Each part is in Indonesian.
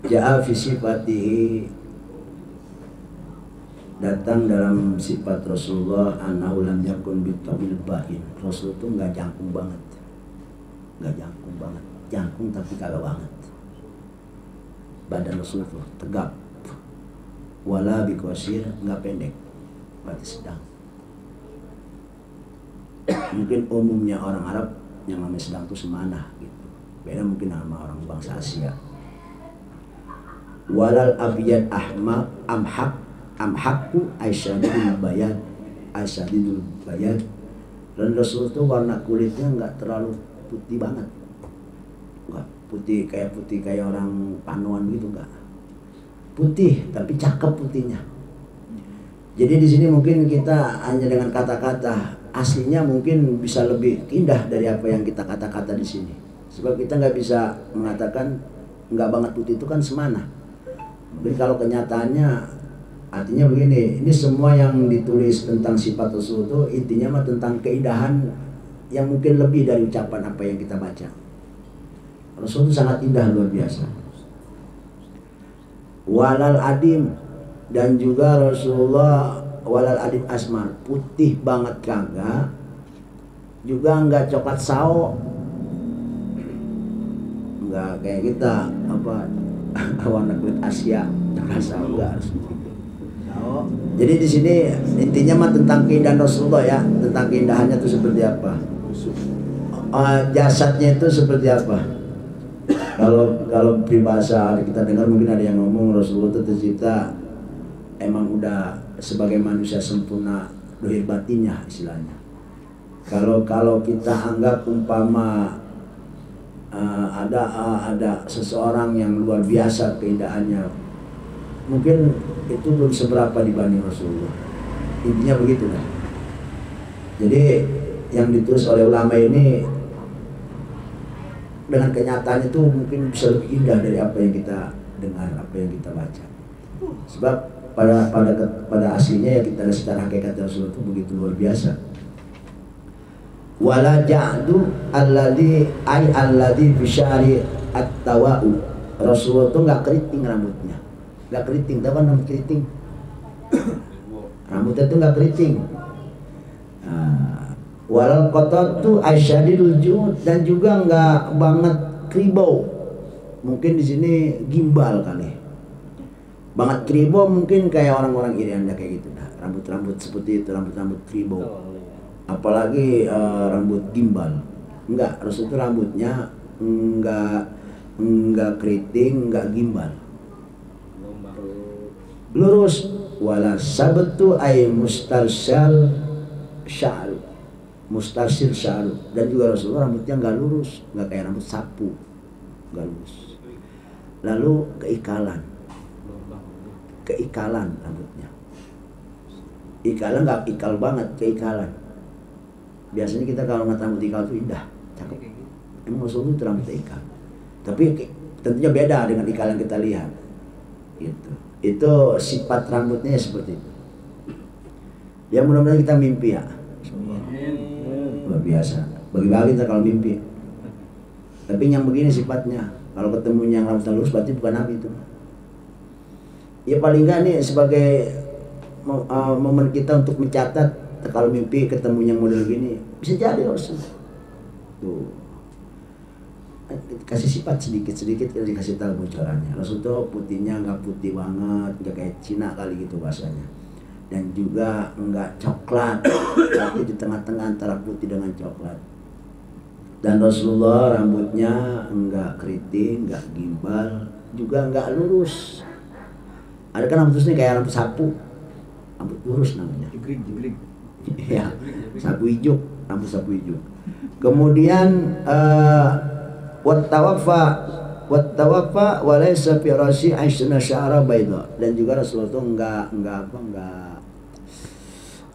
Ja'a fi sifatihi, datang dalam sifat Rasulullah, annahu lam yakun bitawil bahin. Rasul itu nggak jangkung banget, jangkung tapi kagak banget. Badan Rasul itu tegap, wala biqasir, nggak pendek, berarti sedang. Mungkin umumnya orang Arab yang namanya sedang itu semana gitu, beda mungkin sama orang bangsa Asia. Walal abiyad ahmaq amhaqku aisyadul bayad. Dan Rasul itu warna kulitnya nggak terlalu putih banget, nggak putih kayak orang Panuan gitu, nggak putih tapi cakep putihnya. Jadi di sini mungkin kita hanya dengan kata-kata, aslinya mungkin bisa lebih indah dari apa yang kita kata-kata di sini. Sebab kita nggak bisa mengatakan nggak banget putih itu kan semana. Mungkin kalau kenyataannya artinya begini, ini semua yang ditulis tentang sifat Rasul itu intinya mah tentang keindahan yang mungkin lebih dari ucapan apa yang kita baca. Rasul itu sangat indah, luar biasa. Walal adim, dan juga Rasulullah walal adim asmar, putih banget kagak, juga enggak coklat sao, enggak kayak kita warna kulit Asia coklat sao, enggak. Jadi di sini intinya mah tentang keindahan Rasulullah ya, tentang keindahannya itu seperti apa, jasadnya itu seperti apa. Kalau peribahasa kita dengar mungkin ada yang ngomong Rasulullah itu tercipta emang udah sebagai manusia sempurna dohir batinnya istilahnya. Kalau kita anggap umpama ada seseorang yang luar biasa keindahannya, mungkin itu belum seberapa dibanding Rasulullah. Intinya begitu lah. Jadi yang ditulis oleh ulama ini dengan kenyataan itu mungkin bisa lebih indah dari apa yang kita dengar, apa yang kita baca. Sebab pada aslinya ya kita secara hakikat Rasulullah itu begitu luar biasa. Wala ja'du alladhi bisyari at-tawa'u. Rasulullah itu nggak keriting rambutnya, nggak keriting. Tahu kan rambut keriting? Rambutnya itu nggak keriting. Walal qatatu asyadidul jud, dan juga nggak banget kribau. Mungkin di sini gimbal kali. Banget kribau mungkin kayak orang-orang Irian kayak gitu. Nah, rambut-rambut seperti itu, rambut-rambut kribau. Apalagi rambut gimbal. Enggak, Rasul itu rambutnya enggak keriting, enggak gimbal. Lurus. Wala sabtu ay mustarsal sya'ru. Mustarsil sya'ru. Dan juga Rasulullah rambutnya enggak lurus, enggak kayak rambut sapu. Enggak lurus. Lalu keikalan rambutnya. Ikalan enggak ikal banget, keikalan. Biasanya kita kalau ngeliat rambut ikal itu indah, cakep. Emang Rasulullah itu rambut ikal. Tapi tentunya beda dengan ikal yang kita lihat. Gitu. Itu sifat rambutnya seperti itu. Ya mudah-mudahan kita mimpi ya. Luar biasa. Bagi-bagi kita kalau mimpi. Tapi yang begini sifatnya. Kalau ketemu yang rambut lurus berarti bukan Nabi itu. Ya paling enggak nih sebagai momen kita untuk mencatat, kalau mimpi ketemu yang model gini bisa jadi Rasul. Tuh. Kasih sifat sedikit-sedikit kita dikasih tahu bocorannya. Rasul tuh putihnya nggak putih banget, nggak kayak Cina kali gitu bahasanya. Dan juga nggak coklat, tapi di tengah-tengah antara putih dengan coklat. Dan Rasulullah rambutnya nggak keriting, nggak gimbal, juga nggak lurus. Ada kan rambut lurusnya kayak rambut sapu, rambut lurus namanya. Jigrig. Ya, sapu hijau, rambut sapu hijau. Kemudian wattawaffa walaysa fi rasi aisna sya'ra bayda. Dan juga Rasulullah itu enggak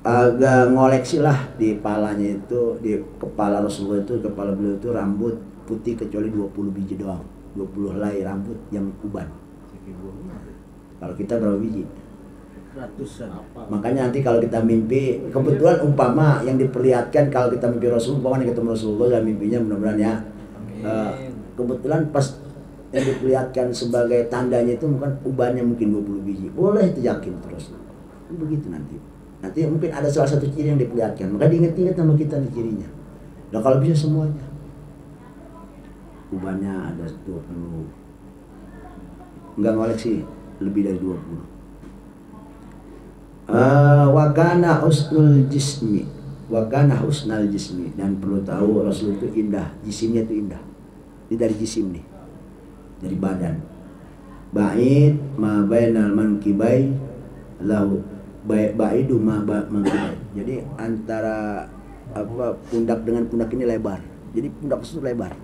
agak ngoleksi lah di kepalanya itu, di kepala Rasulullah itu, kepala beliau itu rambut putih kecuali 20 biji doang, 20 helai rambut yang uban. Kalau kita berapa biji? Ratusan. Makanya nanti kalau kita mimpi, kebetulan umpama yang diperlihatkan kalau kita mimpi Rasul, umpama ketemu Rasulullah dalam mimpinya, mudah-mudahan ya kebetulan pas yang diperlihatkan sebagai tandanya itu bukan ubannya mungkin 20 biji. Boleh itu yakin terus. Begitu nanti. Nanti mungkin ada salah satu ciri yang diperlihatkan. Maka diingat-ingat sama kita nih cirinya. Nah kalau bisa semuanya. Ubannya ada 20. Enggak ngoleksi lebih dari 20. Wakana husnul jismi. Wakana husnal jismi. Dan perlu tahu Rasul itu indah. Jisimnya itu indah. Ini dari jisim nih. Dari badan. Ba'id ma bainal mankibai lahu ba'idu ma mankibai. Jadi antara pundak dengan pundak ini lebar. Jadi pundak itu lebar.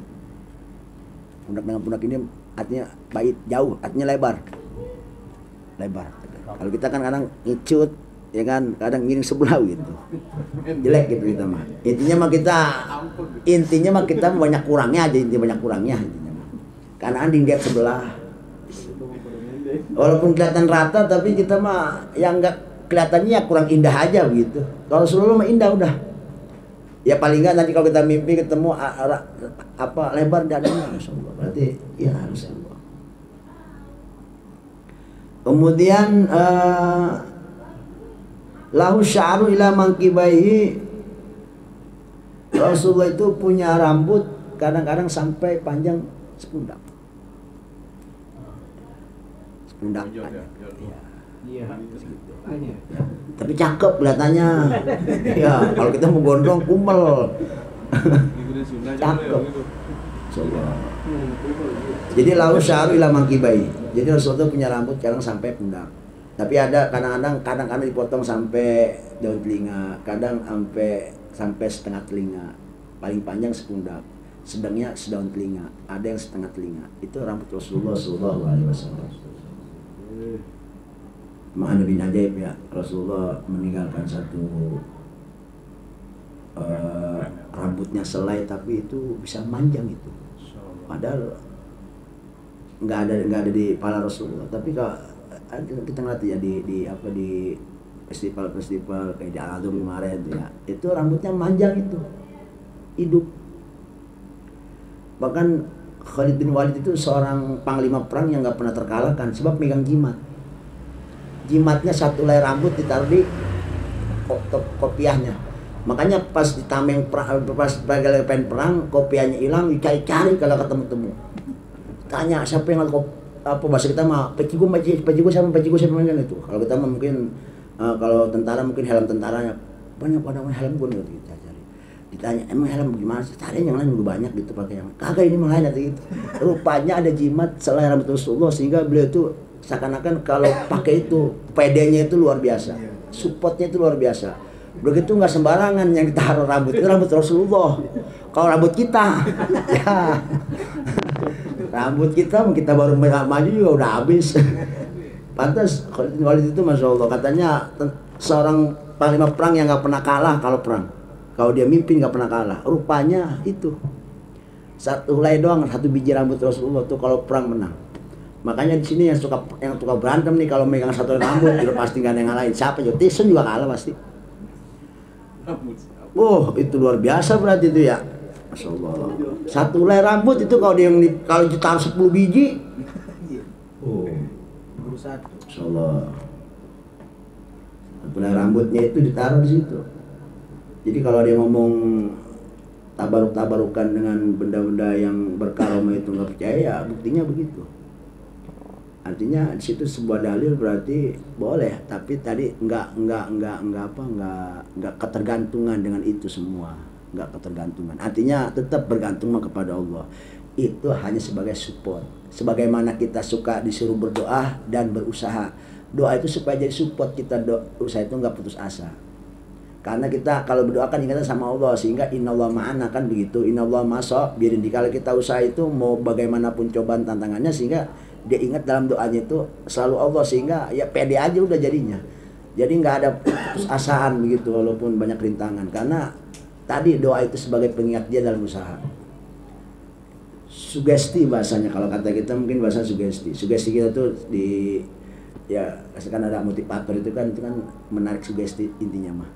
Pundak dengan pundak ini artinya ba'id jauh, artinya lebar. Lebar. Kalau kita kan kadang ngicut, ya kan, kadang miring sebelah gitu. Jelek gitu kita mah. Intinya mah kita banyak kurangnya aja, intinya banyak kurangnya intinya. Karena anding dia sebelah. Walaupun kelihatan rata tapi kita mah yang enggak kelihatannya ya kurang indah aja begitu. Kalau seluruh mah indah udah. Ya paling enggak nanti kalau kita mimpi ketemu lebar dadanya Rasulullah. Berarti ya Rasulullah. Kemudian lahu sya'ru ila mankibaihi. Rasulullah itu punya rambut kadang-kadang sampai panjang sepundak. Sepundak. Iya. Ya. Tapi cakep kelihatannya. Ya, kalau kita mau gondrong kumel. Cakep. Jadi lahu sya'ru ila mankibai. Jadi Rasulullah punya rambut kadang sampai pundak. Tapi ada kadang-kadang dipotong sampai daun telinga, kadang sampai setengah telinga. Paling panjang sepundak. Sedangnya sedaun telinga, ada yang setengah telinga. Itu rambut Rasulullah sallallahu alaihi wasallam. Ma'ana bin ajaib ya, Rasulullah meninggalkan satu rambutnya selai tapi itu bisa manjang itu. Padahal nggak ada di kepala Rasulullah. Tapi kalau kita ngeliat ya di festival kayak di Al-Adham kemarin itu ya, itu rambutnya manjang itu, hidup. Bahkan Khalid bin Walid itu seorang panglima perang yang nggak pernah terkalahkan sebab megang jimat. Jimatnya satu helai rambut ditaruh di kopiahnya. Makanya pas di tameng perang, pas pengen perang, kopiahnya hilang, dicari-cari kalau ketemu. Tanya siapa yang bahasa kita mah pecigu siapa kan itu. Kalau kita mah mungkin kalau tentara mungkin helm tentaranya banyak pada helm pun gitu kita cari. Ditanya emang helm gimana sih? Cari yang lain juga banyak gitu pakai yang kagak ini malah ada gitu. Rupanya ada jimat selai rambut Rasulullah sehingga beliau itu seakan-akan kalau pakai itu PD-nya itu luar biasa, supportnya itu luar biasa. Begitu nggak sembarangan yang ditaruh rambut itu rambut Rasulullah. Kalau rambut kita, ya rambut kita baru maju juga udah habis. Pantas Khalid itu masya Allah katanya seorang panglima perang yang nggak pernah kalah kalau perang. Kalau dia mimpin nggak pernah kalah. Rupanya itu satu helai doang, satu biji rambut Rasulullah tuh kalau perang menang. Makanya di sini yang suka berantem nih kalau megang satu rambut udah pasti gak ada yang ngalahin. Siapa juga Tyson juga kalah pasti. Itu luar biasa berarti itu ya. Masya Allah. Satu helai rambut itu kalau ditaruh 10 biji. Masya Allah. Satu helai rambutnya itu ditaruh di situ. Jadi kalau dia ngomong tabaruk-tabarukan dengan benda-benda yang berkaromah itu nggak percaya, buktinya begitu. Artinya di situ sebuah dalil berarti boleh, tapi tadi nggak ketergantungan dengan itu semua, nggak ketergantungan. Artinya tetap bergantung kepada Allah. Itu hanya sebagai support. Sebagaimana kita suka disuruh berdoa dan berusaha. Doa itu supaya jadi support kita, usaha itu nggak putus asa. Karena kita kalau berdoa kan ingatan sama Allah, sehingga innallaha ma'ana kan begitu. Innallaha ma'asa, biarin kalau kita usaha itu mau bagaimanapun cobaan tantangannya, sehingga dia ingat dalam doanya itu selalu Allah, sehingga ya pede aja udah jadinya. Jadi nggak ada putus asaan begitu walaupun banyak rintangan, karena tadi doa itu sebagai pengingat dia dalam usaha. Sugesti bahasanya, kalau kata kita mungkin bahasa sugesti. Sugesti kita tuh kan ada motivator itu kan menarik sugesti intinya mah.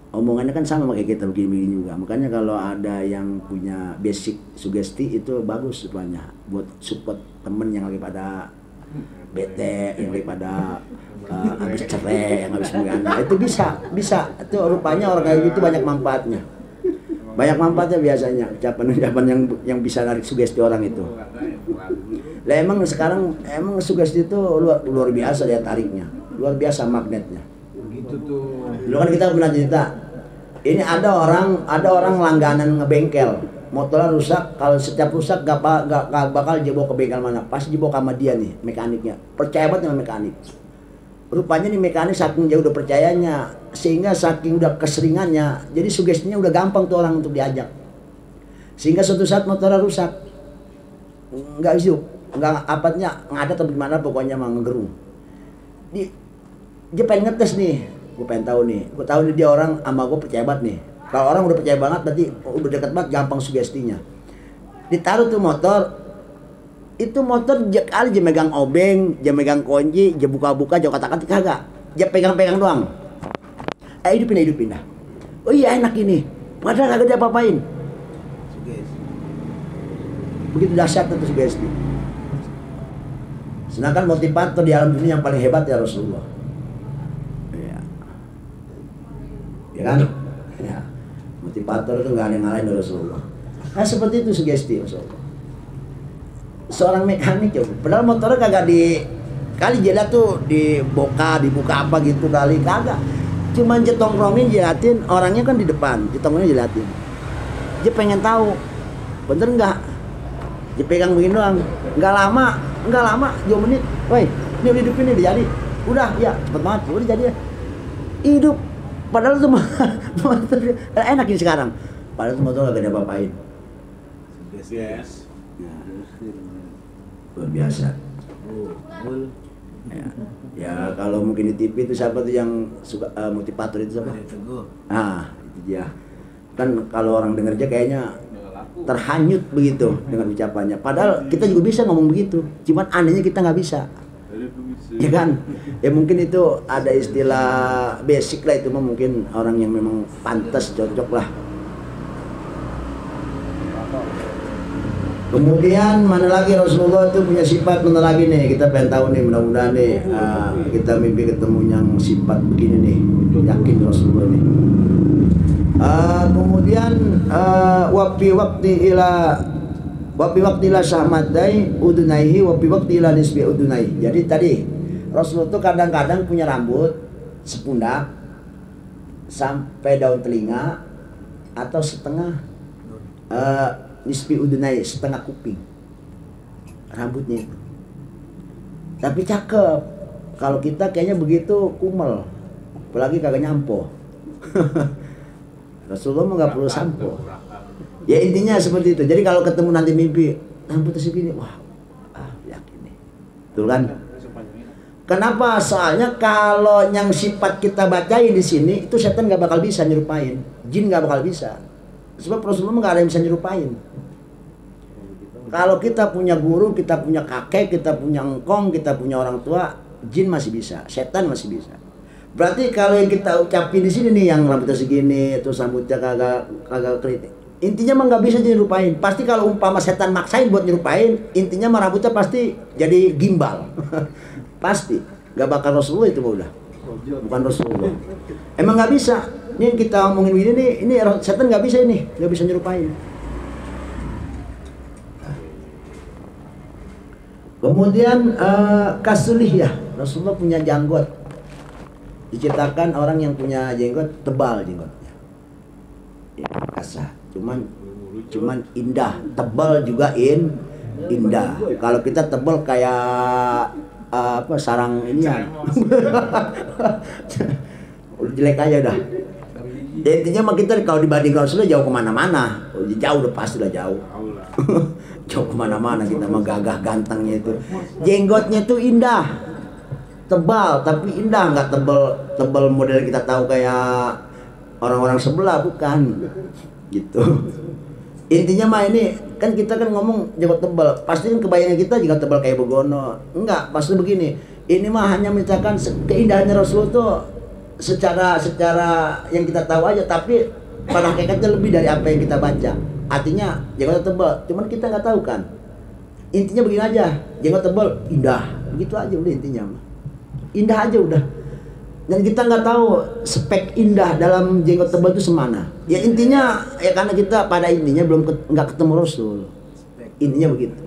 Omongannya kan sama kayak kita begini-begini juga. Makanya kalau ada yang punya basic sugesti itu bagus sebenarnya buat support temen yang lagi pada bete, yang lagi pada habis cerai, yang habis punya anak, itu bisa. Itu rupanya orang kayak gitu banyak manfaatnya. Banyak manfaatnya biasanya ucapan-ucapan yang bisa narik sugesti orang itu. Lah emang sekarang sugesti itu luar biasa daya tariknya, luar biasa magnetnya. Begitu tuh. Dulu kan kita pernah cerita, ini ada orang langganan ngebengkel, motornya rusak, kalau setiap rusak gak bakal dibawa ke bengkel mana, pasti dibawa sama dia nih mekaniknya, percaya banget sama mekanik. Rupanya nih mekanik saking jauh udah percayanya, sehingga saking udah keseringannya, jadi sugestinya udah gampang tuh orang untuk diajak. Sehingga suatu saat motornya rusak, nggak hidup, nggak apatnya ngadat atau gimana, pokoknya mah ngegerung. Dia pengen ngetes nih, gue pengen tahu nih, gue tahu nih dia orang sama gue percaya banget nih. Kalau orang udah percaya banget berarti udah deket banget, gampang sugestinya. Ditaruh tuh motor, itu motor kali dia megang obeng, dia megang kunci, dia buka-buka, dia kata-kata kagak, dia pegang-pegang doang. Hidupin dah. Oh iya enak ini, padahal kagak dia apa-apain. Begitu dahsyat itu sugesti. Sedangkan motivator di alam dunia yang paling hebat ya Rasulullah. Ya kan? Ya. Motivator itu nggak ada yang ngalahin dari Rasulullah. Nah seperti itu sugesti Rasulullah. Seorang mekanik ya, padahal motornya kagak kali jelas tuh dibuka apa gitu kali, kagak. Cuman jetongkrongin jelatin, orangnya kan di depan, jetongkrongin jelatin. Dia pengen tahu, bener nggak? Dia pegang begini doang, nggak lama, 2 menit, woi, ini udah hidupin nih, jadi, udah, ya cepet banget, udah jadi ya, hidup. Padahal tuh motor enak ini sekarang. Padahal tuh motor gak ada apa-apain. Yes. Luar biasa. Ya kalau mungkin di TV itu siapa tuh yang suka motivator itu siapa? Ah, itu dia. Kan kalau orang denger aja kayaknya terhanyut begitu dengan ucapannya. Padahal kita juga bisa ngomong begitu. Cuman anehnya kita nggak bisa. Ya kan? Ya mungkin itu ada istilah basic lah, itu mah mungkin orang yang memang pantas cocok lah. Kemudian mana lagi Rasulullah itu punya sifat mana lagi nih, kita pengen tahu nih, mudah-mudahan nih kita mimpi ketemu yang sifat begini nih, yakin Rasulullah nih. Kemudian wapi waktu ila sahmadai udunaihi wapi waktu ila nisbi udunai. Jadi tadi Rasulullah tuh kadang-kadang punya rambut sepundak sampai daun telinga atau setengah nisbi udunai, setengah kuping rambutnya itu. Tapi cakep. Kalau kita kayaknya begitu kumel, apalagi kagak nyampo. Rasulullah mah nggak perlu sampo. Ya intinya seperti itu. Jadi kalau ketemu nanti mimpi rambutnya segini, wah, yakin nih, betul kan? Kenapa? Soalnya kalau yang sifat kita bacain di sini itu setan nggak bakal bisa nyerupain, jin nggak bakal bisa. Sebab Rasulullah nggak ada yang bisa nyerupain. Kalau kita punya guru, kita punya kakek, kita punya engkong, kita punya orang tua, jin masih bisa, setan masih bisa. Berarti kalau yang kita ucapin di sini nih, yang rambutnya segini, terus rambutnya kagak keriting, intinya mah nggak bisa nyerupain. Pasti kalau umpama setan maksain buat nyerupain, intinya mah rambutnya pasti jadi gimbal. Pasti nggak bakal Rasulullah itu udah, bukan Rasulullah. Emang nggak bisa. Ini yang kita omongin begini nih, ini setan nggak bisa, ini nggak bisa nyerupain. Kemudian kasulih ya, Rasulullah punya janggot. Diceritakan orang yang punya jenggot tebal jenggotnya, ya, kasar. Cuman indah, tebal juga indah. Kalau kita tebal kayak sarang ini ya. Jelek aja dah. Ya, intinya mah kita kalau dibanding Rasulullah jauh kemana-mana. Jauh udah pasti lah jauh. Jauh kemana-mana kita mah gagah gantengnya itu. Jenggotnya tuh indah, tebal tapi indah, nggak tebal model kita tahu kayak orang-orang sebelah, bukan gitu. Intinya mah ini kan kita kan ngomong jenggot tebal, pasti kan kebayangnya kita juga tebal kayak begono. Enggak, pasti begini. Ini mah hanya menceritakan keindahannya Rasul tuh secara yang kita tahu aja, tapi pada hakikatnya lebih dari apa yang kita baca. Artinya jenggot tebal, cuman kita nggak tahu kan. Intinya begini aja, jenggot tebal indah, begitu aja udah intinya. Indah aja udah. Dan kita nggak tahu spek indah dalam jenggot tebal itu semana. Ya intinya ya karena kita pada intinya belum nggak ketemu Rasul. Intinya begitu.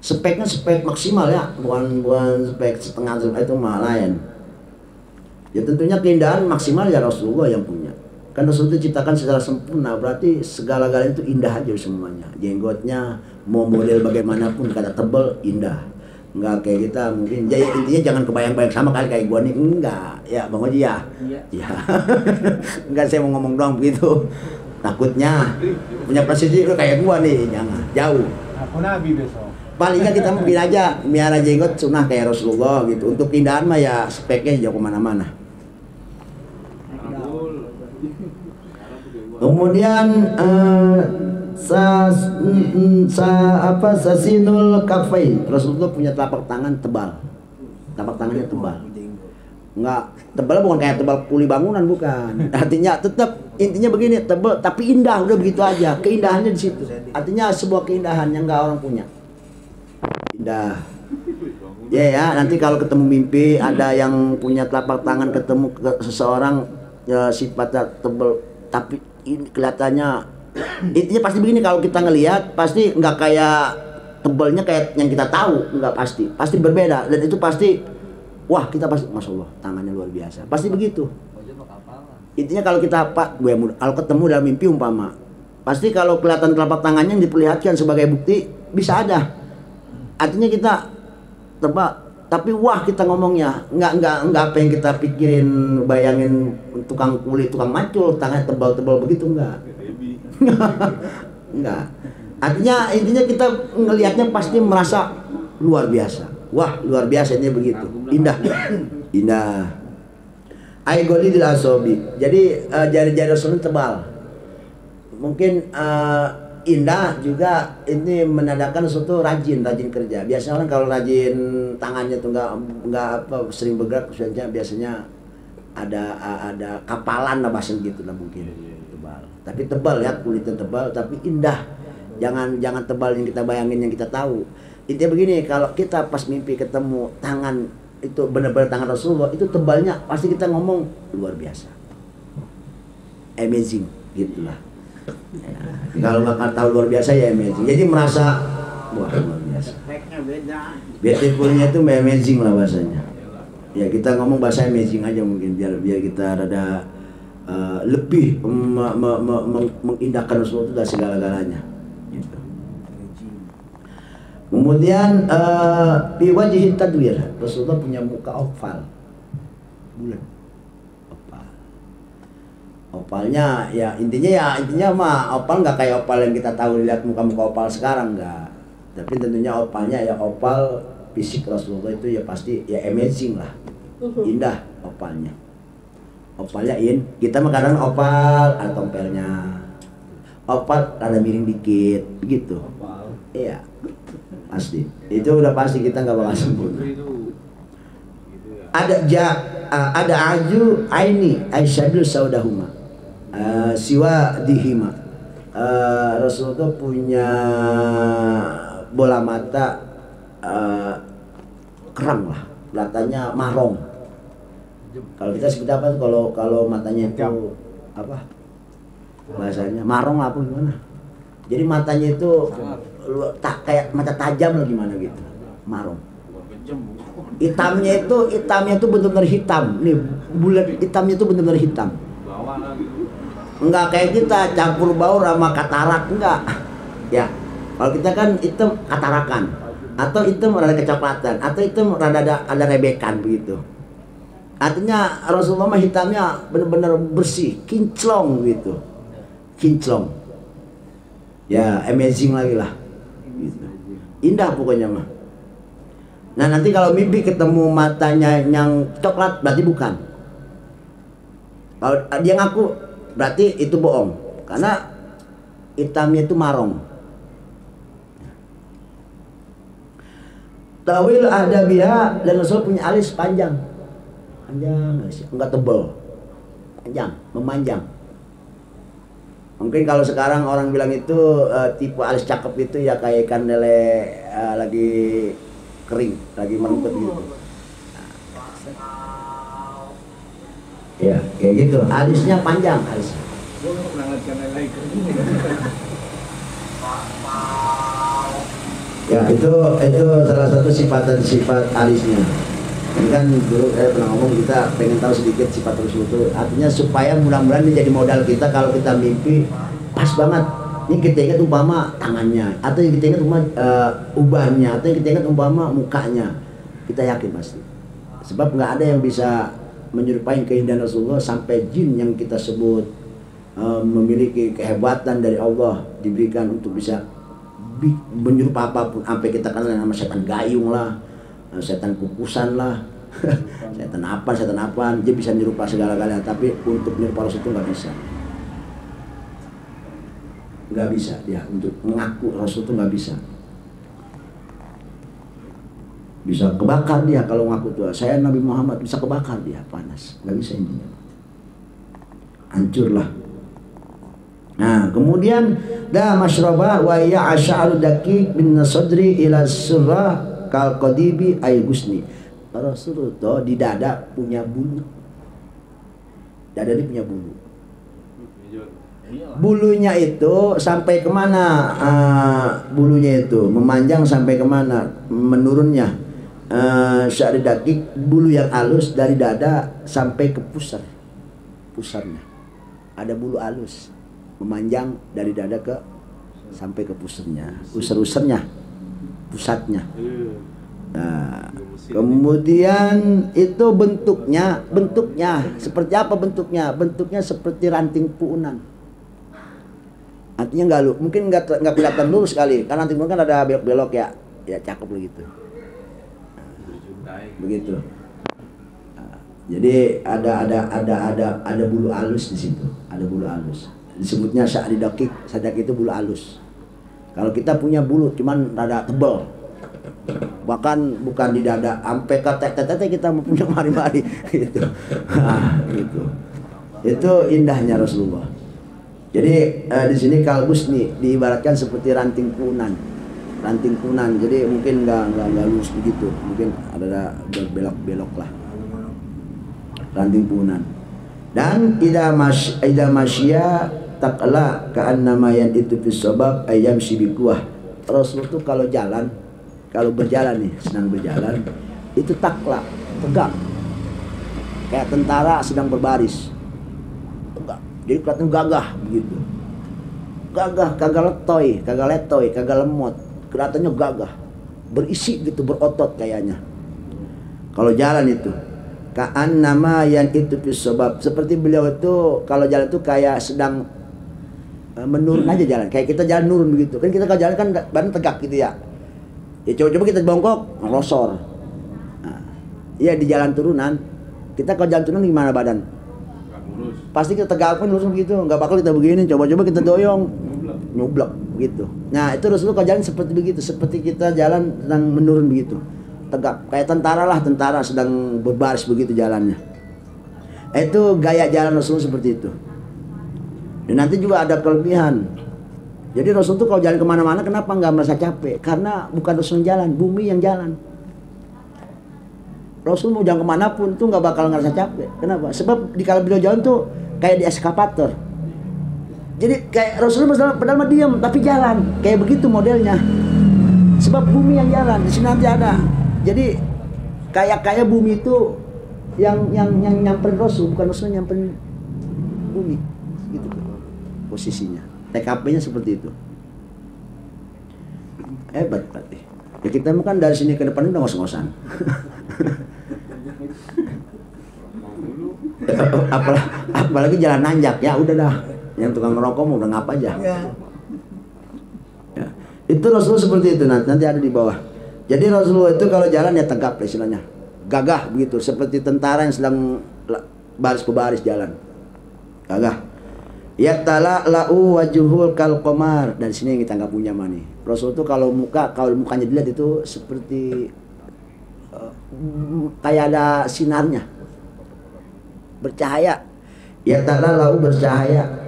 Speknya spek maksimal ya, bukan spek setengah itu mah lain. Ya tentunya keindahan maksimal ya Rasulullah yang punya. Kan Rasul itu ciptakan secara sempurna, berarti segala-galanya itu indah aja semuanya. Jenggotnya mau model bagaimanapun kata tebal indah. Enggak kayak kita mungkin. Jadi intinya jangan kebayang-bayang sama kali kayak gua nih, enggak. Ya Bang Oji ya. Iya. Ya. Enggak, saya mau ngomong doang begitu. Takutnya punya posisi kayak gua nih, jangan jauh. Aku nabi besok. Palingnya kita mungkin aja miara jenggot sunnah kayak Rasulullah gitu. Untuk keindahan mah ya speknya jauh kemana-mana. Kemudian sasinul kafain. Rasulullah punya telapak tangan tebal. Telapak tangannya tebal. Enggak, tebal bukan kayak tebal kuli bangunan, bukan. Artinya tetap intinya begini, tebal tapi indah, udah begitu aja. Keindahannya di situ. Artinya sebuah keindahan yang enggak orang punya. Indah. Ya, nanti kalau ketemu mimpi ada yang punya telapak tangan ketemu seseorang ya, sifatnya tebal tapi ini kelihatannya intinya pasti begini, kalau kita ngelihat pasti nggak kayak tebalnya kayak yang kita tahu, nggak pasti berbeda, dan itu pasti wah kita pasti masya Allah tangannya luar biasa, pasti begitu. Intinya kalau kita kalau ketemu dalam mimpi umpama, pasti kalau kelihatan telapak tangannya yang diperlihatkan sebagai bukti bisa ada. Artinya kita tebak, tapi wah kita ngomongnya nggak apa yang kita pikirin, bayangin tukang kulit, tukang macul, tangannya tebal-tebal begitu enggak. Enggak. Artinya intinya kita ngelihatnya pasti merasa luar biasa. Wah luar biasa ini begitu, indah, indah. Aigoli di asobi. Jadi jari-jari Rasulullah tebal. Mungkin indah juga ini menandakan suatu rajin kerja. Biasanya orang kalau rajin tangannya tuh nggak sering bergerak, biasanya ada kapalan lah bahasa gitu lah mungkin. Tebal. Tapi tebal ya, kulitnya tebal tapi indah. Jangan tebal yang kita bayangin, yang kita tahu. Intinya begini, kalau kita pas mimpi ketemu tangan itu benar-benar tangan Rasulullah, itu tebalnya pasti kita ngomong luar biasa. Amazing gitulah. Ya, kalau nggak tahu luar biasa ya amazing. Jadi merasa wah luar biasa. Beautifulnya itu amazing lah bahasanya. Ya kita ngomong bahasa amazing aja mungkin biar kita rada lebih mengindahkan Rasulullah itu dari segala-galanya. Gitu. Kemudian di wajhi tadwir, Rasulullah punya muka oval, bulat. Opalnya ya intinya mah opal nggak kayak opal yang kita tahu, lihat muka-muka opal sekarang nggak. Tapi tentunya opalnya ya opal fisik Rasulullah itu ya pasti ya amazing lah, indah opalnya. Opalnya kita mah kadang opal ada tompelnya, opal ada miring dikit begitu. Iya pasti itu udah pasti, kita nggak bakal sempurna. Ada aju aini aisyadul saudahuma siwa dihima. Rasulullah punya bola mata kerang lah, matanya marong. Kalau kita sebut apa tuh kalau matanya itu apa bahasanya, marong apa gimana? Jadi matanya itu tak kayak mata tajam lah gimana gitu, marong. Hitamnya itu benar-benar hitam. Nih bulat hitamnya itu benar-benar hitam. Enggak kayak kita campur baur sama katarak, enggak. Ya. Kalau kita kan hitam katarakan, atau hitam rada kecoklatan, atau hitam rada ada rebekan begitu. Artinya Rasulullah mah hitamnya benar-benar bersih, kinclong gitu. Kinclong. Ya, amazing lagi lah. Gitu. Indah pokoknya mah. Nah nanti kalau mimpi ketemu matanya yang coklat berarti bukan. Kalau dia ngaku berarti itu bohong, karena hitamnya itu marong. Tawil ada biha, dan Rasul punya alis panjang, enggak tebal, panjang, memanjang. Mungkin kalau sekarang orang bilang itu tipe alis cakep itu ya kayak ikan lele lagi kering, lagi melempet gitu. Ya, kayak gitu. Alisnya panjang, alis. Gua nggak pernah ngeliat ikan lele kering. Ya, itu salah satu sifat alisnya. Ini kan dulu saya pernah ngomong, kita pengen tahu sedikit sifat Rasul itu. Artinya supaya mudah-mudahan ini jadi modal kita kalau kita mimpi pas banget. Ini kita ingat umpama tangannya, atau yang kita ingat umpama ubahnya, atau yang kita ingat umpama mukanya. Kita yakin pasti. Sebab nggak ada yang bisa menyerupai keindahan Rasulullah sampai jin yang kita sebut memiliki kehebatan dari Allah diberikan untuk bisa menyerupai apapun, sampai kita kenal nama setan gayung lah, setan kukusan lah, setan apa, dia bisa menyerupai segala-galanya. Tapi untuk menyerupai Rasul itu nggak bisa dia untuk mengaku Rasul itu nggak bisa. Bisa kebakar dia kalau ngaku tuh saya Nabi Muhammad, bisa kebakar dia, panas, nggak bisa intinya, hancurlah. Nah, kemudian da masyraba wa ya asy'aru daqiq min sadri ila surra kal qadibi ay gusni. Rasulullah di dada punya bulu. Dada dia punya bulu. Bulunya itu sampai kemana? Bulunya itu memanjang sampai kemana? Menurunnya. Sya'ri daqiq, bulu yang halus dari dada sampai ke pusarnya. Ada bulu halus memanjang dari dada sampai ke pusarnya, usar-usarnya, pusatnya. Nah, kemudian itu bentuknya seperti apa bentuknya? Bentuknya seperti ranting puunan. Artinya mungkin nggak kelihatan lurus sekali, karena ranting puunan kan ada belok-belok ya cakep begitu. Begitu. Jadi ada bulu halus di situ, ada bulu halus. Disebutnya sya'ri daqiq, sadak itu bulu halus. Kalau kita punya bulu cuman rada tebal, bahkan bukan di dada, sampai ke tete kita punya mari-mari gitu. Gitu. Itu indahnya Rasulullah. Jadi di sini kalbus nih diibaratkan seperti ranting punan. Jadi mungkin nggak lurus begitu, mungkin ada berbelok-belok lah. Ranting punan. Dan ida masya takla ka'annama yan itu fis sabab ayam sibikuah. Rasul itu kalau berjalan nih, sedang berjalan, itu takla, tegak. Kayak tentara sedang berbaris. Tegak. Jadi kelihatan gagah begitu. Gagah, kagak letoy, kagak lemot. Kelihatannya gagah. Berisi gitu, berotot kayaknya. Kalau jalan itu ka'annama yan itu fis sabab. Seperti beliau itu kalau jalan itu kayak sedang menurun aja jalan, kayak kita jalan nurun begitu. Kan kita kalau jalan kan badan tegak gitu ya. Ya coba kita bongkok, ngelosor. Nah, iya di jalan turunan. Kita kalau jalan turunan gimana badan? Pasti kita tegak pun lurus begitu, nggak bakal kita begini. Coba kita doyong, nyoblok gitu. Nah itu Rasulullah kalau jalan seperti begitu, seperti kita jalan sedang menurun begitu, tegak. Kayak tentara sedang berbaris begitu jalannya. Itu gaya jalan Rasulullah seperti itu. Dan nanti juga ada kelebihan. Jadi Rasul itu kalau jalan kemana-mana kenapa nggak merasa capek? Karena bukan Rasul yang jalan, bumi yang jalan. Rasul mau jalan kemanapun tuh nggak bakal ngerasa capek. Kenapa? Sebab di kalau beliau jalan tuh kayak di eskavator. Jadi kayak Rasul padahal mah diam tapi jalan. Kayak begitu modelnya. Sebab bumi yang jalan. Di sini nanti ada. Jadi kayak bumi itu yang nyamperin Rasul, bukan Rasul yang nyamperin bumi. Gitu posisinya. TKP-nya seperti itu. Hebat berarti. Ya kita kan dari sini ke depan udah ngos-ngosan. apalagi jalan nanjak ya udah dah. Yang tukang ngerokok mau udah ngapa aja. Ya. Itu Rasulullah seperti itu, nanti ada di bawah. Jadi Rasulullah itu kalau jalan ya tegap istilahnya. Gagah begitu, seperti tentara yang sedang baris ke baris jalan. Gagah. Ya tala lau wajuhul kal qamar. Dan sini yang kita nggak punya mani. Rasul itu kalau mukanya dilihat itu seperti kayak ada sinarnya, bercahaya. Ya tala lau bercahaya.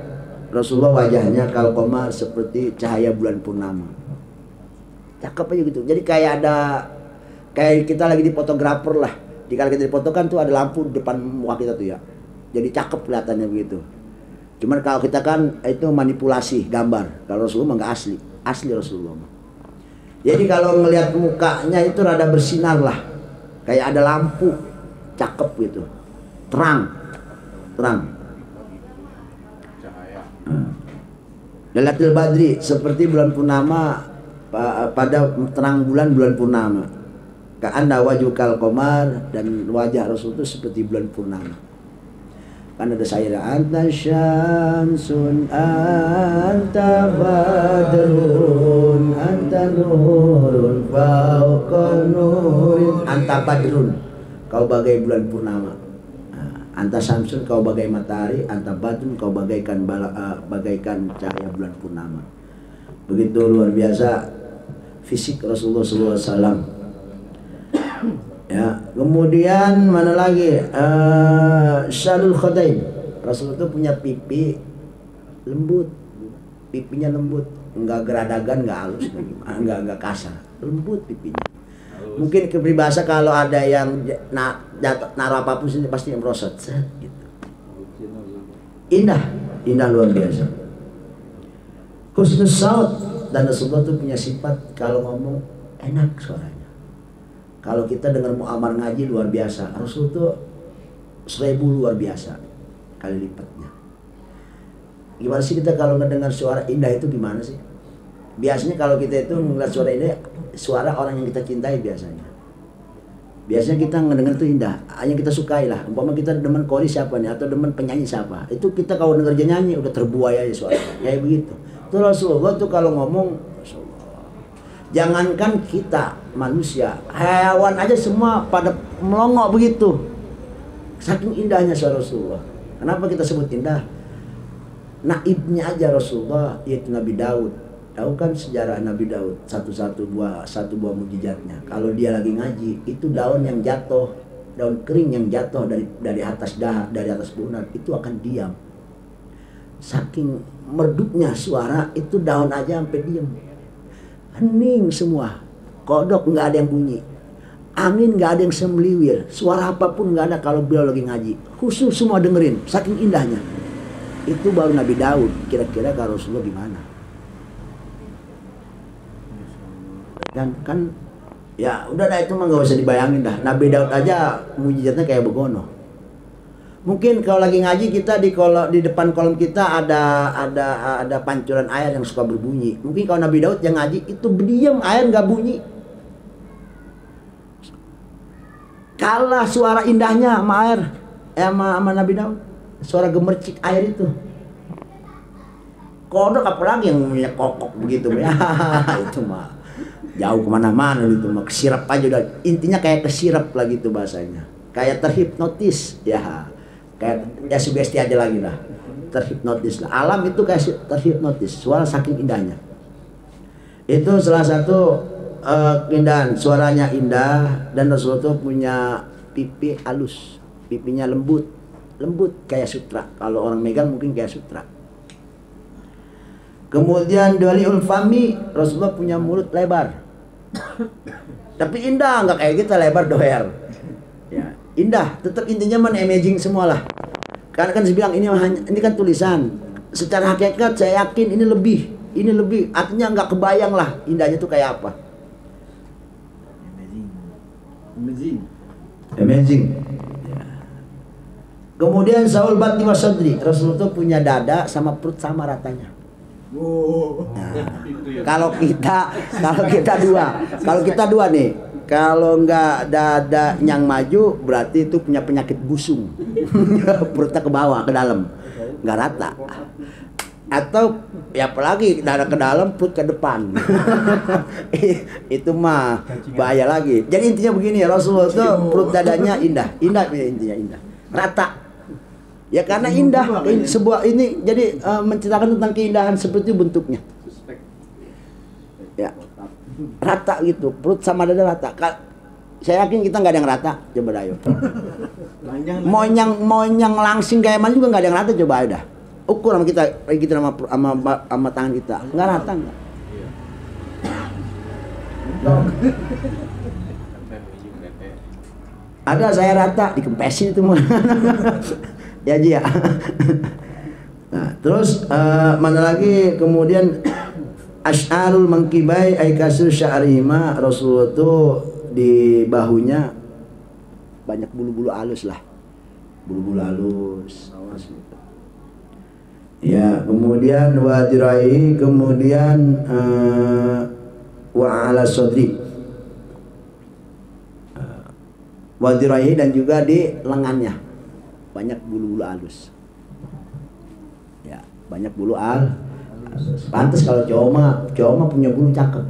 Rasulullah wajahnya kal qamar seperti cahaya bulan purnama. Cakep aja gitu. Jadi kayak kita lagi di fotografer lah. Jika kita dipoto kan tuh ada lampu di depan muka kita tuh ya. Jadi cakep kelihatannya begitu. Cuman kalau kita kan itu manipulasi gambar. Kalau Rasulullah nggak asli. Asli Rasulullah. Jadi kalau ngelihat mukanya itu rada bersinar lah. Kayak ada lampu. Cakep gitu. Terang. Lailatul Badri seperti bulan purnama pada terang bulan purnama. Ka'anna wajhukal qamar, dan wajah Rasul itu seperti bulan purnama. Kan ada syair anta syamsun anta badrun anta nurun fauqa nurin anta badrun, kau bagai bulan purnama. Anta samsun, kau bagai matahari, anta badrun, kau bagaikan cahaya bulan purnama. Begitu luar biasa fisik Rasulullah SAW. Ya, kemudian mana lagi? Syalul khadain. Rasul itu punya pipi lembut, pipinya lembut, enggak geradagan, enggak halus, enggak kasar, lembut pipinya. Mungkin kepribahasa kalau ada yang naruh apapun sini pasti yang merosot gitu. Indah luar biasa. Husnus saut, dan Rasulullah itu punya sifat kalau ngomong enak suaranya. Kalau kita dengar mu'amar ngaji luar biasa. Rasul itu 1000 luar biasa kali lipatnya. Gimana sih kita kalau ngedengar suara indah itu gimana sih? Biasanya kalau kita itu ngeliat suara indah, suara orang yang kita cintai biasanya. Biasanya kita ngedengar itu indah, hanya kita sukai lah. Umpama kita demen kori siapa nih, atau demen penyanyi siapa, itu kita kalau denger dia nyanyi udah terbuai aja suaranya, kayak begitu. Itu Rasulullah tuh kalau ngomong, jangankan kita manusia, hewan aja semua pada melongo begitu. Saking indahnya suara Rasulullah. Kenapa kita sebut indah? Naibnya aja Rasulullah, yaitu Nabi Daud. Tahu kan sejarah Nabi Daud, satu buah mujizatnya. Kalau dia lagi ngaji, itu daun yang jatuh, daun kering yang jatuh dari atas dari atas bunan, itu akan diam. Saking merduknya suara, itu daun aja sampai diam. Hening semua, kodok nggak ada yang bunyi, angin nggak ada yang semeliwir, suara apapun nggak ada kalau beliau lagi ngaji. Khusus semua dengerin, saking indahnya. Itu baru Nabi Daud. Kira-kira kalau Rasulullah gimana? Dan kan ya udah dah, itu mah nggak usah dibayangin dah. Nabi Daud aja mujizatnya kayak begono. Mungkin kalau lagi ngaji kita di depan kolom kita ada pancuran air yang suka berbunyi. Mungkin kalau Nabi Daud yang ngaji itu berdiam, air nggak bunyi. Kalah suara indahnya sama air, sama Nabi Daud. Suara gemercik air itu. Kodok apalagi yang punya kokok begitu ya. Itu mah jauh kemana-mana gitu, mah kesirap aja udah. Intinya kayak kesirap lah gitu bahasanya, kayak terhipnotis ya, kayak ya sugesti aja lagi lah, terhipnotis lah. Alam itu kayak terhipnotis, suara saking indahnya. Itu salah satu keindahan, suaranya indah. Dan Rasulullah itu punya pipi halus, pipinya lembut kayak sutra. Kalau orang megang mungkin kayak sutra. Kemudian dari ulfami, Rasulullah punya mulut lebar. Tapi indah, nggak kayak kita lebar doer. Ya, indah, tetap intinya amazing semua lah. Karena kan saya bilang ini kan tulisan. Secara hakikat saya yakin ini lebih. Artinya nggak kebayang lah indahnya tuh kayak apa. Amazing. Ya. Kemudian Saul batni wasadri, Rasulullah tuh punya dada sama perut sama ratanya. Nah, kalau kita dua nih, kalau nggak dada yang maju berarti itu punya penyakit busung. Perutnya ke bawah, ke dalam, nggak rata. Atau ya apalagi dada ke dalam, perut ke depan. Itu mah bahaya lagi. Jadi intinya begini, Rasulullah itu perut dadanya indah intinya indah, rata. Ya karena indah, sebuah ini jadi menceritakan tentang keindahan seperti bentuknya. Ya, rata gitu, perut sama dada rata. Saya yakin kita nggak ada yang rata, coba ayo. Mau yang langsing kayak mana juga nggak ada yang rata, coba ayo dah. Ukur sama kita sama tangan kita. Enggak rata enggak. Ada saya rata dikempesin itu mah. Ya Ji ya. Nah, terus mana lagi kemudian asy'arul mangkibai ay kasir sya'rihima, Rasulullah itu di bahunya banyak bulu-bulu halus lah. Bulu-bulu halus. Ya, kemudian wadirai, kemudian wa ala sodri, wadirai, dan juga di lengannya banyak bulu-bulu halus. Ya, banyak bulu halus. Pantes kalau cowok mah punya bulu cakep.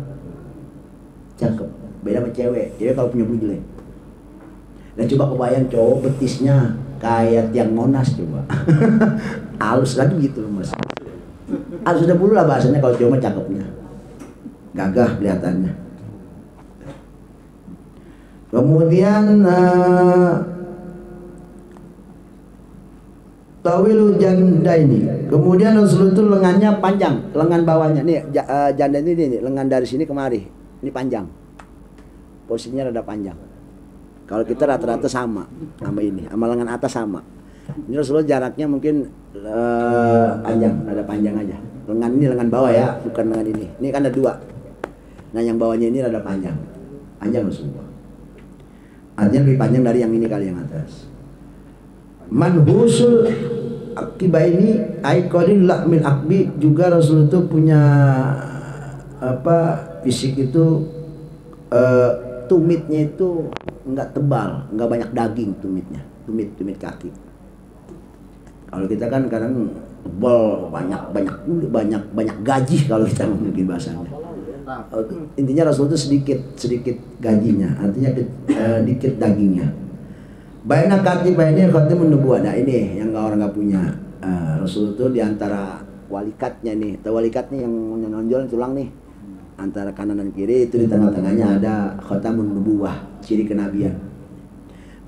Cakep. Beda sama cewek. Cewek kalau punya bulu jelek. Dan coba kebayang cowok betisnya kayak tiang Monas coba. Halus lagi gitu loh Mas. Harus ada bulu lah bahasanya kalau cowok mah cakepnya. Gagah kelihatannya. Kemudian tawilu janda ini. Kemudian Rasul itu lengannya panjang, lengan bawahnya nih janda ini nih, lengan dari sini kemari. Ini panjang. Posisinya rada panjang. Kalau kita rata-rata sama ini, sama lengan atas sama. Ini Rasulullah jaraknya mungkin panjang, rada panjang aja. Lengan ini lengan bawah ya, bukan lengan ini. Ini kan ada dua. Nah yang bawahnya ini rada panjang. Panjang Rasulullah. Artinya lebih panjang dari yang ini kali yang atas. Manhusul akibat ini aikodin lakmil akbi, juga Rasul itu punya fisik itu tumitnya itu enggak tebal, enggak banyak daging tumitnya, tumit kaki. Kalau kita kan kadang tebal, banyak gaji kalau kita mungkin bahasanya. Intinya Rasul itu sedikit gajinya, artinya dikit dagingnya. Baina katibaini khatamun nubuwah. Nah ini yang orang nggak punya. Rasul itu diantara walikatnya nih. Tahu walikatnya yang menonjol tulang nih. Antara kanan dan kiri itu di tengah-tengahnya ada khatamun nubuwah, ciri kenabian.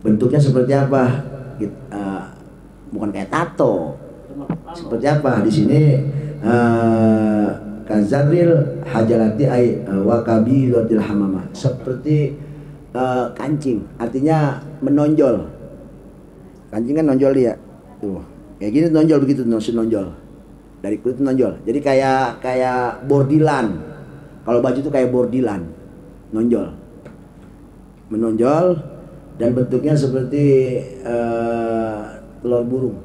Bentuknya seperti apa? Bukan kayak tato. Seperti apa? Di sini kazaril hajalati ay wakabilatil hamamah. Seperti kancing, artinya menonjol. Kancing kan nonjol dia, tuh kayak gini nonjol begitu, nonjol dari kulit nonjol. Jadi kayak bordilan. Kalau baju itu kayak bordilan, menonjol dan bentuknya seperti telur burung.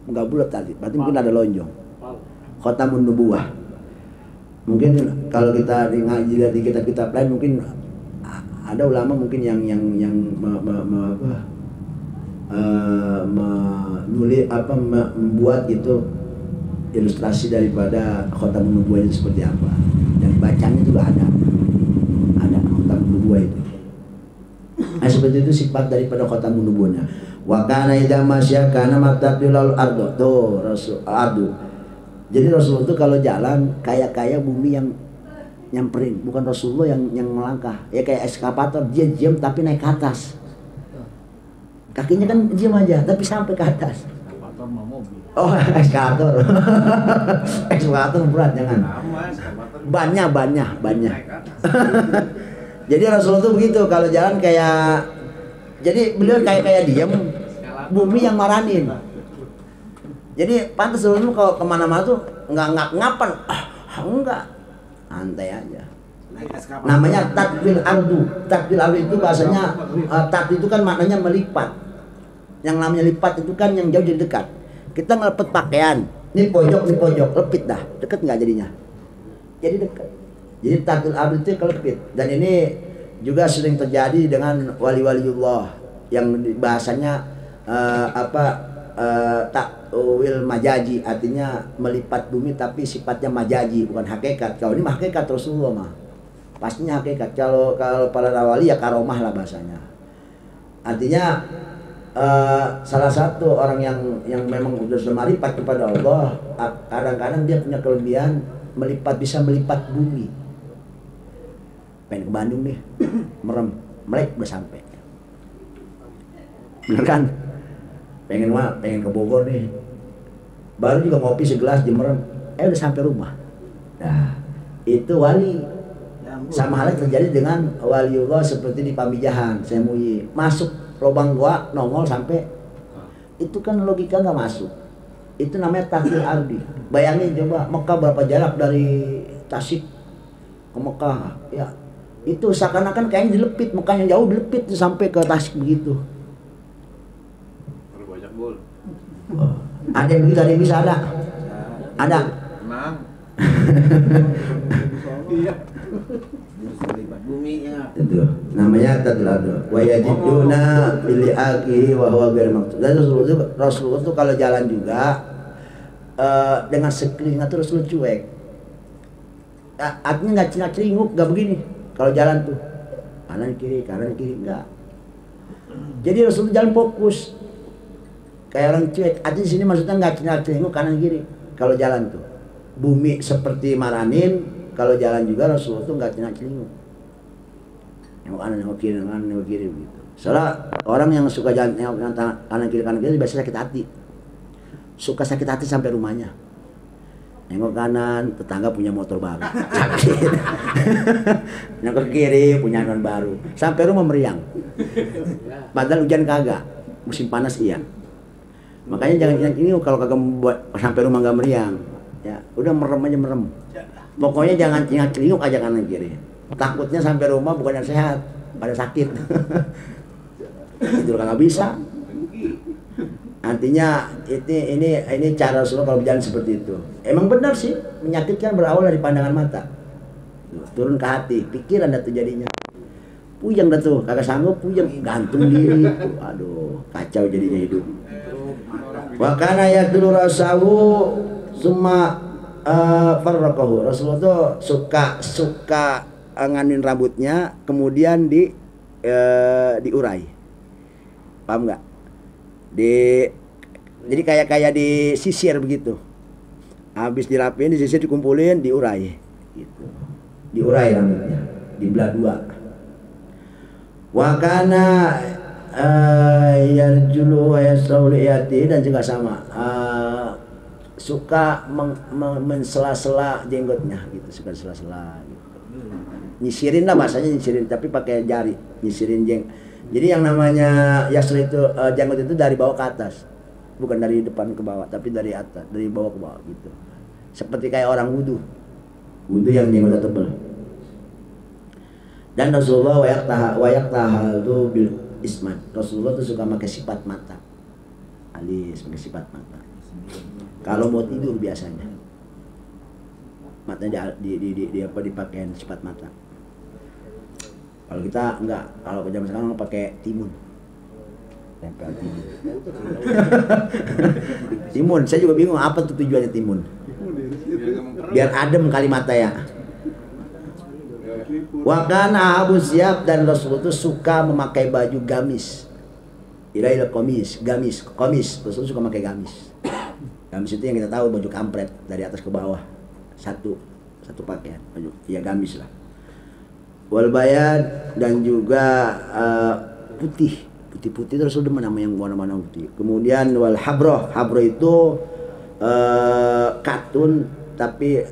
Enggak bulat tadi, berarti mungkin ada lonjong. Khatamun nubuwah. Mungkin kalau kita ngaji di kitab-kitab lain mungkin ada ulama mungkin yang membuat gitu ilustrasi daripada khatamun nubuwah itu seperti apa, dan bacanya juga ada khatamun nubuwah itu. Nah seperti itu sifat daripada khatamun nubuwahnya. Wa kana idza masya kana mataqilal ardu. Tuh Rasul ardu. Jadi Rasulullah itu kalau jalan kayak bumi yang nyamperin, bukan Rasulullah yang melangkah. Ya kayak eskapator, dia diam tapi naik ke atas. Kakinya kan diam aja tapi sampai ke atas. Eskapator mau mobil. Oh, eskapator. Eskapator berat jangan. Bannya. Jadi Rasulullah itu begitu kalau jalan kayak, jadi beliau kayak diam, bumi yang maranin. Jadi pantas Rasulullah kalau kemana-mana tuh nggak ngapan, enggak, santai aja. Namanya tatbil ardu. Tatbil ardu itu bahasanya tat itu kan maknanya melipat. Yang namanya lipat itu kan yang jauh jadi dekat. Kita ngelepet pakaian, ini pojok, lepit dah, deket nggak jadinya? Jadi dekat. Jadi tatbil ardu itu kelepit. Dan ini juga sering terjadi dengan wali-waliullah yang bahasanya takwil majaji, artinya melipat bumi tapi sifatnya majaji, bukan hakikat. Kalau ini hakikat Rasulullah mah pastinya hakikat. Kalau para wali ya karomah lah bahasanya. Artinya salah satu orang yang memang sudah marifat kepada Allah, kadang-kadang dia punya kelebihan bisa melipat bumi. Pengen ke Bandung nih, melek udah sampai. Bener kan? Pengen ke Bogor nih, baru juga ngopi segelas jemerem, udah sampai rumah. Nah, itu wali. Sama halnya terjadi dengan waliullah seperti di Pamijahan, saya Muyi. Masuk lubang gua nongol sampai, itu kan logika nggak masuk. Itu namanya takhil ardi. Bayangin coba Mekah berapa jarak dari Tasik ke Mekah, ya itu seakan-akan kayaknya dilepit, Mekahnya jauh dilepit sampai ke Tasik begitu. Banyak bol. Ada yang begitu, ada yang bisa, ada. Emang. Iya. Buminya. Itu namanya tadladu. Wa yajiduna bil aqihi wa huwa ghairu maktub. Dan Rasulullah itu kalau jalan juga dengan sekeliling terus lu cuek. Artinya nggak celinguk, nggak begini. Kalau jalan tuh kanan kiri enggak. Jadi Rasulullah jalan fokus. Kayak orang cuek. Artinya di sini maksudnya nggak celinguk kanan kiri. Kalau jalan tuh bumi seperti maranin, kalau jalan juga Rasulullah tuh nggak celinguk. Nengok kanan, nengok kiri begitu. Soalnya orang yang suka jalan nengok kanan kiri biasanya sakit hati. Suka sakit hati sampai rumahnya. Nengok kanan, tetangga punya motor baru, sakit. Nengok kiri, punya handphone baru, sampai rumah meriang. Padahal hujan kagak, musim panas iya. Makanya jangan ini kalau kagak buat sampai rumah nggak meriang, ya udah merem aja merem. Pokoknya jangan celinguk aja kanan kiri. Takutnya sampai rumah bukannya sehat, pada sakit. Tidur kagak bisa. Artinya ini cara Rasulullah kalau berjalan seperti itu. Emang benar sih, menyakitkan berawal dari pandangan mata. Turun ke hati, pikiran dah tuh jadinya. Puyeng dah tuh, kagak sanggup puyeng, gantung diri. Aduh, kacau jadinya hidup. Wa kana yaqulu rasahu summa farraqahu. Rasulullah tuh suka nganin rambutnya, kemudian diurai. Paham nggak? Jadi kayak disisir begitu. Habis dirapiin, disisir, dikumpulin, diurai. Gitu. Diurai rambutnya, dibelah dua. Wa kana yarjulu wa yasawliyati, dan juga sama. Suka mensela-sela jenggotnya gitu, suka sela-sela gitu. Nyisirin lah bahasanya, nyisirin tapi pakai jari, nyisirin jadi yang namanya yasr itu janggut itu dari bawah ke atas, bukan dari depan ke bawah, tapi dari atas, dari bawah ke bawah gitu. Seperti kayak orang wudu yang jenggotnya tebal. Dan Rasulullah wayaktaha itu bil ismat. Rasulullah tuh suka pakai sifat mata, alis, pakai sifat mata. Kalau mau tidur biasanya matanya dipakein sifat mata. Kalau kita enggak, kalau zaman sekarang pakai timun. Tempel timun. Timun, saya juga bingung apa tuh tujuannya timun. Biar adem kali mata ya. Wa kana Abu Syab, dan Rasulullah itu suka memakai baju gamis. Ilail qamis, gamis. Rasulullah suka memakai gamis. Gamis itu yang kita tahu baju kampret dari atas ke bawah. Satu pakaian, baju. Ya gamis lah. Wal bayad, dan juga putih itu Rasul demen nama yang warna-warna putih. Kemudian wal habroh itu katun tapi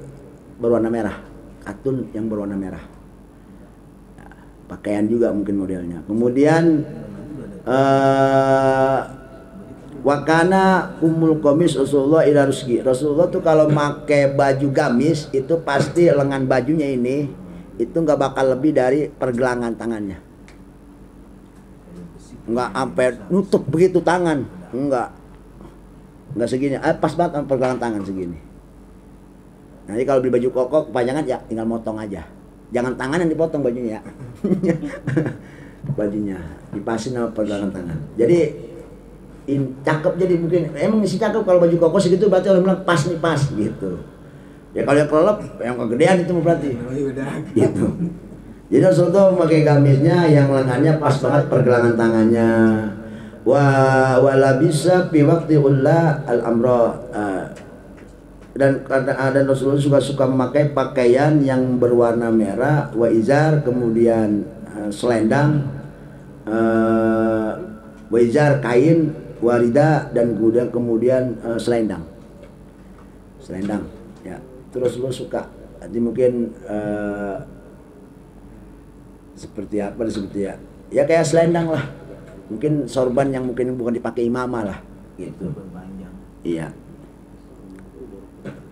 berwarna merah, katun yang berwarna merah. Nah, pakaian juga mungkin modelnya. Kemudian wakana umul komis Rasulullah ila rusgi. Rasulullah tuh kalau pakai baju gamis itu pasti lengan bajunya ini itu nggak bakal lebih dari pergelangan tangannya, nggak sampai nutup begitu tangan, nggak segini, pas banget pergelangan tangan segini. Nanti kalau beli baju koko kepanjangan ya tinggal motong aja, jangan tangan yang dipotong bajunya ya. Bajunya dipasin sama pergelangan tangan, jadi cakep. Jadi mungkin emang isi cakep kalau baju koko segitu, berarti orang bilang pas nih, pas gitu. Ya kalau yang kelelep, yang kegedean itu berarti gitu. Jadi Rasulullah memakai gamisnya yang lengannya pas banget pergelangan tangannya. Wala bisa fi waqti ulla al-amra. Dan Rasulullah suka memakai pakaian yang berwarna merah, wa izar, kemudian selendang, wa izar kain, warida, dan kemudian selendang. selendang ya. Terus lu suka nanti mungkin seperti apa seperti ya, ya kayak selendang lah, mungkin sorban yang mungkin bukan dipakai imamah lah gitu. Iya,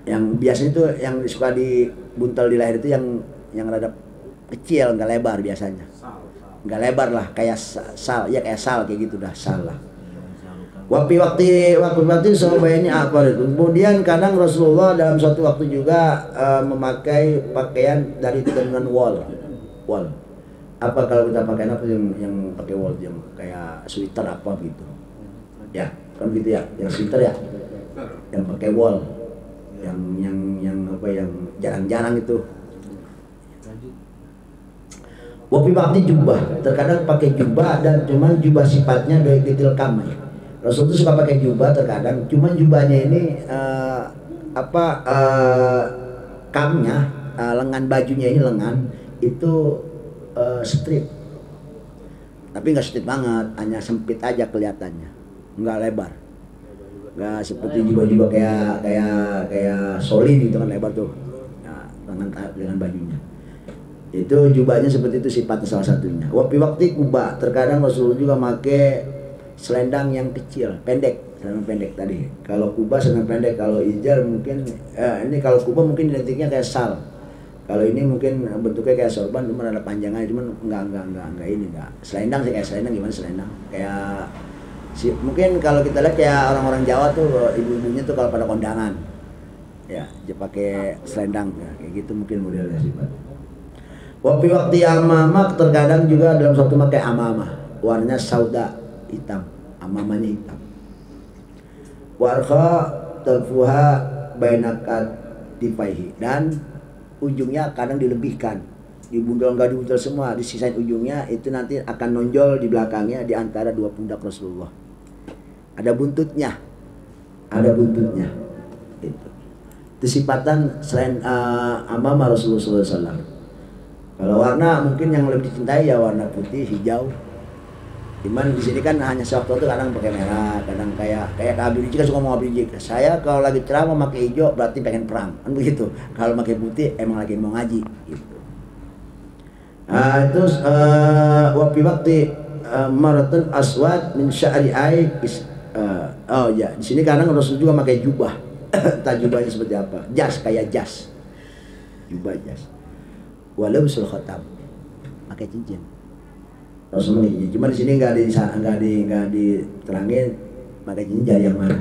yang biasanya itu yang suka dibuntel di leher itu yang rada kecil, nggak lebar biasanya, nggak lebar lah, kayak sal ya, kayak sal kayak gitu dah, sal lah. Waktu sahabat ini apa itu. Kemudian kadang Rasulullah dalam suatu waktu juga memakai pakaian dari tenun wol. Apa kalau kita pakai apa yang pakai wol, yang kayak sweater apa gitu. Ya, kan gitu ya, yang sweater ya. Yang pakai wol. Yang apa yang jarang-jarang itu. Waktu jubah, terkadang pakai jubah dan cuman jubah sifatnya dari detail kamar. Rasul itu suka pakai jubah terkadang, cuman jubahnya ini kamnya, lengan bajunya ini lengan itu strip, tapi nggak strip banget, hanya sempit aja kelihatannya, nggak lebar, nggak seperti jubah-jubah kayak solin gitu kan lebar tuh, nah, lengan bajunya. Itu jubahnya seperti itu sifatnya salah satunya. Waktu kubah, terkadang Rasul juga pakai selendang yang kecil, pendek, selendang pendek tadi. Kalau kubah selendang pendek, kalau izar mungkin ini kalau kubah mungkin identiknya kayak sal. Kalau ini mungkin bentuknya kayak sorban, cuma ada panjangnya, cuman enggak ini enggak. Selendang sih, kayak selendang, gimana selendang? Kayak mungkin kalau kita lihat kayak orang-orang Jawa tuh, ibu-ibunya tuh kalau pada kondangan, ya dia pakai selendang, ya, kayak gitu mungkin modelnya sih Pak. Waktu amamah, terkadang juga dalam suatu pakai amamah, warnanya sauda, hitam, amamanya hitam. Warqa talfuha bainakat difaihi, dan ujungnya kadang dilebihkan, dibundel, enggak dibundel semua, disisain ujungnya, itu nanti akan nonjol di belakangnya di antara dua pundak Rasulullah. Ada buntutnya itu sifatan selain amamah Rasulullah SAW. Kalau warna mungkin yang lebih dicintai ya warna putih, hijau. Cuman di sini kan hanya sewaktu itu kadang pakai merah, kadang kayak Habib Rizik kan suka mau Habib Rizik. Saya kalau lagi ceramah pakai hijau berarti pengen perang, kan begitu. Kalau pakai putih emang lagi mau ngaji gitu. Itu waktu maratun aswad min sya'ri oh ya, di sini kadang Rasul juga pakai jubah. Entah jubahnya seperti apa. Jas, kayak jas. Jubah jas. Walau sul khatam. Pakai cincin. Rasul ini, cuma di sini nggak diterangin pakai cincin jari yang mana.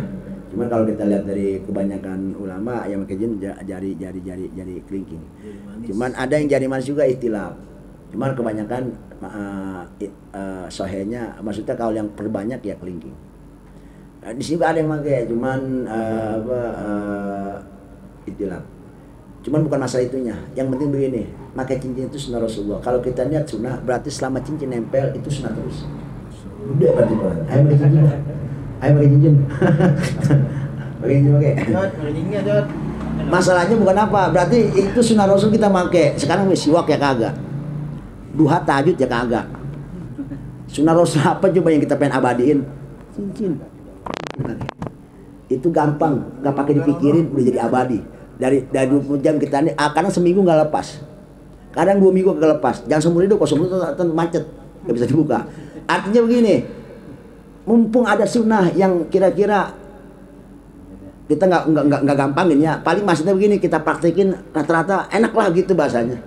Cuma kalau kita lihat dari kebanyakan ulama yang pakai cincin jari kelingking. Cuman ada yang jari manis juga ikhtilaf. Cuman kebanyakan sahihnya, maksudnya kalau yang perbanyak ya kelingking. Di sini ada yang pakai, cuman ikhtilaf. Cuman bukan masalah itunya. Yang penting begini, pakai cincin itu sunnah Rasulullah. Kalau kita lihat sunnah, berarti selama cincin nempel itu sunnah terus. Udah berarti Pak. Ayo pakai cincin. Ayo pakai cincin. Pakai cincin pakai. Masalahnya bukan apa, berarti itu sunnah Rasul kita pakai. Sekarang siwak ya kagak. Duha tahajud ya kagak. Sunnah Rasul apa coba yang kita pengen abadiin? Cincin. Itu gampang, nggak pakai dipikirin udah jadi abadi. Dari 20 jam kita ini, kadang seminggu nggak lepas, kadang 2 minggu nggak lepas. Jangan seumur hidup, kalau seumur hidup macet, nggak bisa dibuka. Artinya begini, mumpung ada sunnah yang kira-kira kita nggak gampangin ya, paling maksudnya begini, kita praktekin rata-rata enak lah gitu bahasanya.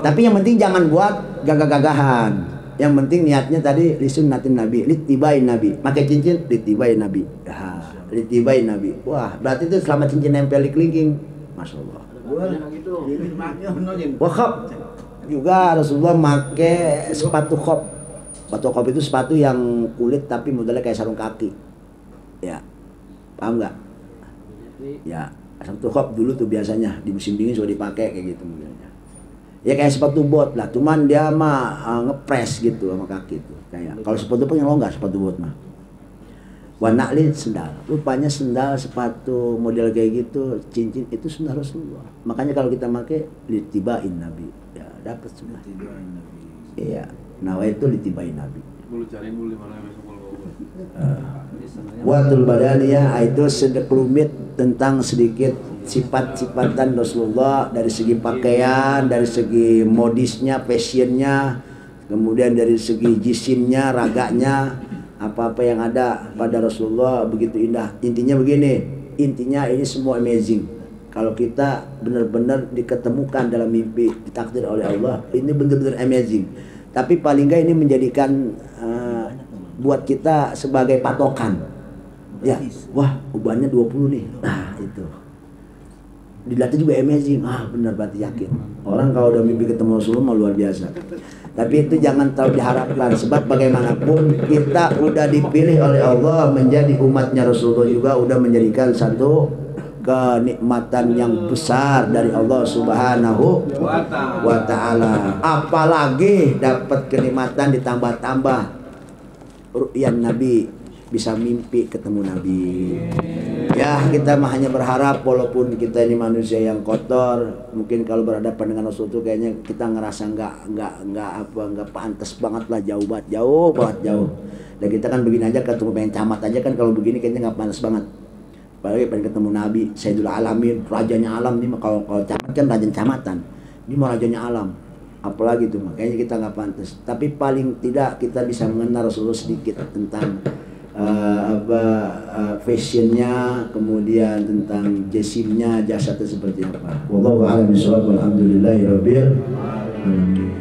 Tapi yang penting jangan buat gagah-gagahan. Yang penting niatnya tadi lisunnatin Nabi, litibain Nabi, pakai cincin litibain Nabi. Litibain Nabi. Wah, berarti itu selama cincin nempel di kelingking. Masya Allah. Khop juga Rasulullah pakai sepatu khop. Sepatu khop itu sepatu yang kulit tapi modelnya kayak sarung kaki. Ya, paham nggak? Ya, sepatu khop dulu tuh biasanya di musim dingin sudah dipakai kayak gitu modelnya. Ya kayak sepatu bot lah, cuman dia mah ngepres gitu sama kaki tuh. Kayak kalau sepatu pun yang longgar sepatu bot mah. Wanakli sendal, rupanya sendal sepatu model kayak gitu, cincin itu sunnah Rasulullah. Makanya kalau kita pakai litibain Nabi, ya dapat sunnah. Iya, nawa itu litibain Nabi. Boleh cariin dulu di mana besok kalau Watul badaniyah itu sekelumit tentang sedikit sifat-sifatan Rasulullah dari segi pakaian, dari segi modisnya, fashionnya, kemudian dari segi jisimnya, raganya, apa-apa yang ada pada Rasulullah begitu indah. Intinya begini, intinya ini semua amazing. Kalau kita benar-benar diketemukan dalam mimpi, ditakdir oleh Allah, ini benar-benar amazing. Tapi paling nggak ini menjadikan buat kita sebagai patokan. Ya, wah ubannya 20 nih. Nah itu dilihatnya juga amazing. Benar berarti yakin. Orang kalau udah mimpi ketemu Rasulullah luar biasa. Tapi itu jangan terlalu diharapkan. Sebab bagaimanapun kita udah dipilih oleh Allah menjadi umatnya Rasulullah, juga udah menjadikan satu kenikmatan yang besar dari Allah Subhanahu wa ta'ala. Apalagi dapat kenikmatan ditambah-tambah ru'yan Nabi, bisa mimpi ketemu Nabi. Ya kita mah hanya berharap, walaupun kita ini manusia yang kotor, mungkin kalau berhadapan dengan Rasul itu kayaknya kita ngerasa nggak pantas banget lah, jauh banget. Dan kita kan begini aja ketemu pengen camat aja kan, kalau begini kayaknya nggak pantas banget. Apalagi pengen ketemu Nabi, Sayyidul Alamin, rajanya alam nih. Kalau camat kan raja camatan, ini mah rajanya alam. Apalagi itu makanya kita nggak pantas. Tapi paling tidak kita bisa mengenal Rasulullah sedikit tentang fashionnya, kemudian tentang jasimnya, jasadnya seperti apa. Wallahu a'lam bishawab. Alhamdulillahirabbil alamin.